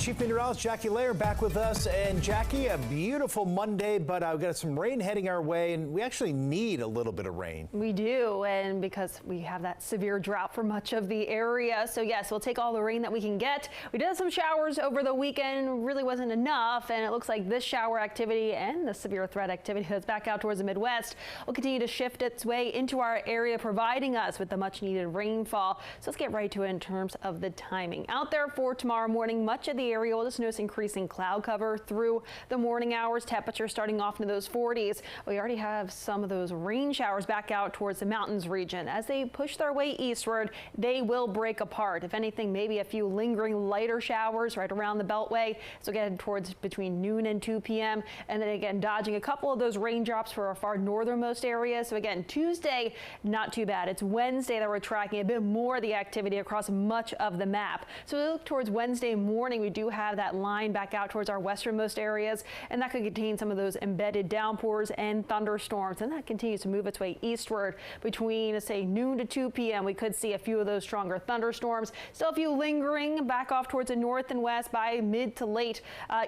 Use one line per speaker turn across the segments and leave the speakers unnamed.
Chief Meteorologist Jackie Lair back with us. And Jackie, a beautiful Monday, but we've got some rain heading our way, and we actually need a little bit of rain.
We do, and because we have that severe drought for much of the area. So yes, we'll take all the rain that we can get. We did have some showers over the weekend, really wasn't enough, and it looks like this shower activity and the severe threat activity that's back out towards the Midwest will continue to shift its way into our area, providing us with the much needed rainfall. So let's get right to it in terms of the timing. Out there for tomorrow morning, much of the area will just notice increasing cloud cover through the morning hours. Temperatures starting off into those 40s. We already have some of those rain showers back out towards the mountains region. As they push their way eastward, they will break apart. If anything, maybe a few lingering lighter showers right around the Beltway. So again, towards between noon and 2 p.m. And then again, dodging a couple of those raindrops for our far northernmost areas. So again, Tuesday, not too bad. It's Wednesday that we're tracking a bit more of the activity across much of the map. So we look towards Wednesday morning, we do have that line back out towards our westernmost areas, and that could contain some of those embedded downpours and thunderstorms, and that continues to move its way eastward between, say, noon to 2 p.m. We could see a few of those stronger thunderstorms. Still a few lingering back off towards the north and west by mid to late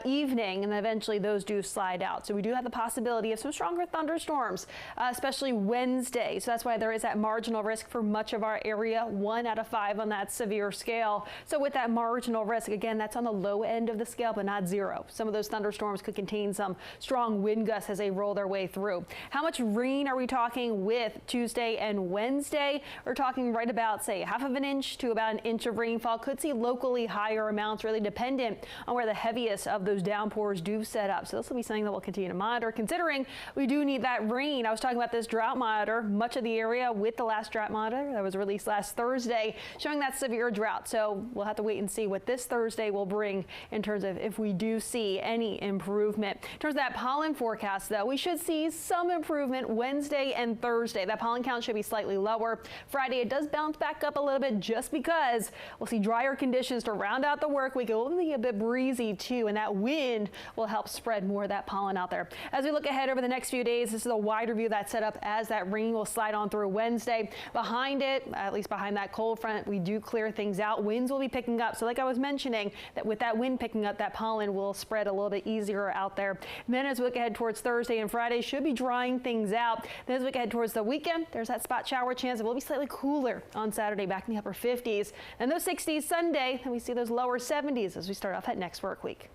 evening, and then eventually those do slide out. So we do have the possibility of some stronger thunderstorms, especially Wednesday. So that's why there is that marginal risk for much of our area, 1 out of 5 on that severe scale. So with that marginal risk, again, that's on the low end of the scale, but not zero. Some of those thunderstorms could contain some strong wind gusts as they roll their way through. How much rain are we talking with Tuesday and Wednesday? We're talking right about, say, half of an inch to about an inch of rainfall. Could see locally higher amounts, really dependent on where the heaviest of those downpours do set up. So this will be something that we'll continue to monitor, considering we do need that rain. I was talking about this drought monitor, much of the area with the last drought monitor that was released last Thursday, showing that severe drought. So we'll have to wait and see what this Thursday will bring in terms of if we do see any improvement. In terms of that pollen forecast, though, we should see some improvement Wednesday and Thursday. That pollen count should be slightly lower. Friday, it does bounce back up a little bit just because we'll see drier conditions to round out the work week. It will be a bit breezy too, and that wind will help spread more of that pollen out there. As we look ahead over the next few days, this is a wider view that's set up as that rain will slide on through Wednesday. Behind it, at least behind that cold front, we do clear things out. Winds will be picking up. So like I was mentioning, that with that wind picking up, that pollen will spread a little bit easier out there. And then as we look ahead towards Thursday and Friday, should be drying things out. Then as we look ahead towards the weekend, there's that spot shower chance. It will be slightly cooler on Saturday, back in the upper 50s. And those 60s Sunday, and we see those lower 70s as we start off that next work week.